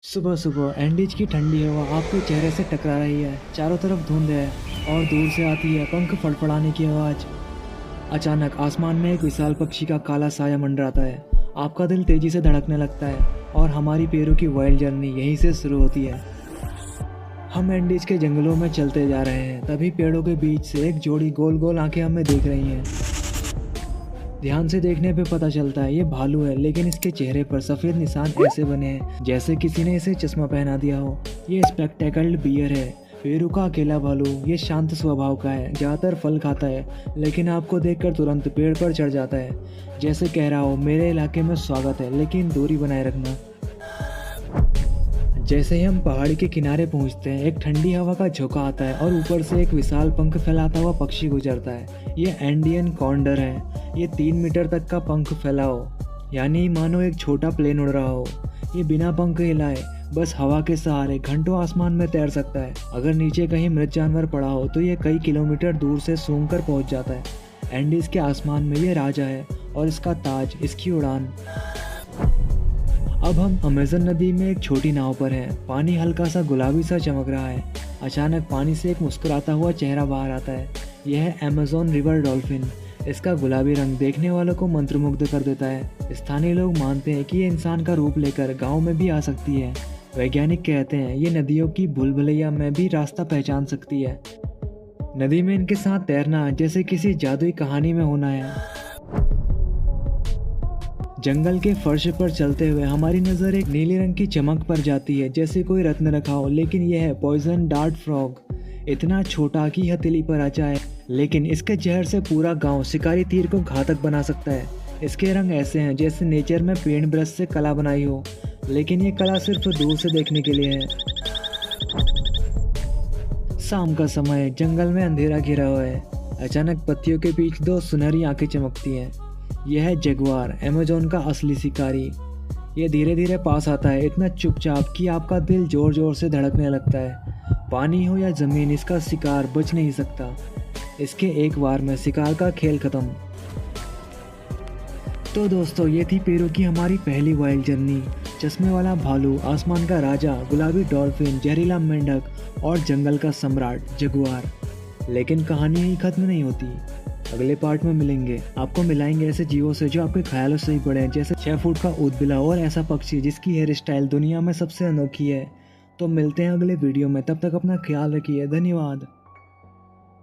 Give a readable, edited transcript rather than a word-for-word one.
सुबह सुबह एंडीज की ठंडी हवा आपके चेहरे से टकरा रही है। चारों तरफ धुंध है और दूर से आती है पंख फड़फड़ाने की आवाज़। अचानक आसमान में एक विशाल पक्षी का काला साया मंडराता है। आपका दिल तेजी से धड़कने लगता है और हमारी पेरू की वाइल्ड जर्नी यहीं से शुरू होती है। हम एंडीज के जंगलों में चलते जा रहे हैं, तभी पेड़ों के बीच से एक जोड़ी गोल गोल आंखें हमें देख रही हैं। ध्यान से देखने पे पता चलता है ये भालू है, लेकिन इसके चेहरे पर सफ़ेद निशान ऐसे बने हैं जैसे किसी ने इसे चश्मा पहना दिया हो। ये स्पेक्टेकल्ड बियर है, पेरू का अकेला भालू। ये शांत स्वभाव का है, ज़्यादातर फल खाता है, लेकिन आपको देखकर तुरंत पेड़ पर चढ़ जाता है, जैसे कह रहा हो मेरे इलाके में स्वागत है, लेकिन दूरी बनाए रखना। जैसे ही हम पहाड़ी के किनारे पहुंचते हैं, एक ठंडी हवा का झोंका आता है और ऊपर से एक विशाल पंख फैलाता हुआ पक्षी गुजरता है। ये एंडियन कॉन्डर है। ये 3 मीटर तक का पंख फैला हो, यानी मानो एक छोटा प्लेन उड़ रहा हो। ये बिना पंख हिलाए बस हवा के सहारे घंटों आसमान में तैर सकता है। अगर नीचे कहीं मृत जानवर पड़ा हो तो ये कई किलोमीटर दूर से सूंघ कर पहुँच जाता है। एंडीज के आसमान में ये राजा है और इसका ताज इसकी उड़ान। अब हम अमेज़न नदी में एक छोटी नाव पर हैं। पानी हल्का सा गुलाबी सा चमक रहा है। अचानक पानी से एक मुस्कुराता हुआ चेहरा बाहर आता है। यह है अमेज़न रिवर डॉल्फिन। इसका गुलाबी रंग देखने वालों को मंत्रमुग्ध कर देता है। स्थानीय लोग मानते हैं कि ये इंसान का रूप लेकर गांव में भी आ सकती है। वैज्ञानिक कहते हैं ये नदियों की भूलभुलैया में भी रास्ता पहचान सकती है। नदी में इनके साथ तैरना जैसे किसी जादुई कहानी में होना है। जंगल के फर्श पर चलते हुए हमारी नज़र एक नीले रंग की चमक पर जाती है, जैसे कोई रत्न रखा हो, लेकिन यह है पॉइजन डार्ट फ्रॉग। इतना छोटा कि हथेली पर आ जाए, लेकिन इसके जहर से पूरा गांव शिकारी तीर को घातक बना सकता है। इसके रंग ऐसे हैं जैसे नेचर में पेंट ब्रश से कला बनाई हो, लेकिन ये कला सिर्फ दूर से देखने के लिए है। शाम का समय, जंगल में अंधेरा घिरा हुआ है। अचानक पत्तियों के बीच 2 सुनहरी आंखें चमकती हैं। यह है जगुआर, अमेज़न का असली शिकारी। ये धीरे धीरे पास आता है, इतना चुपचाप कि आपका दिल जोर जोर से धड़कने लगता है। पानी हो या ज़मीन, इसका शिकार बच नहीं सकता। इसके एक वार में शिकार का खेल खत्म। तो दोस्तों, ये थी पेरू की हमारी पहली वाइल्ड जर्नी। चश्मे वाला भालू, आसमान का राजा, गुलाबी डॉल्फिन, जहरीला मेंढक और जंगल का सम्राट जगुआर। लेकिन कहानी यही खत्म नहीं होती। अगले पार्ट में मिलेंगे, आपको मिलाएंगे ऐसे जीवों से जो आपके ख्यालों से ही बड़े हैं, जैसे 6 फुट का ऊदबिला और ऐसा पक्षी जिसकी हेयर स्टाइल दुनिया में सबसे अनोखी है। तो मिलते हैं अगले वीडियो में, तब तक अपना ख्याल रखिए। धन्यवाद।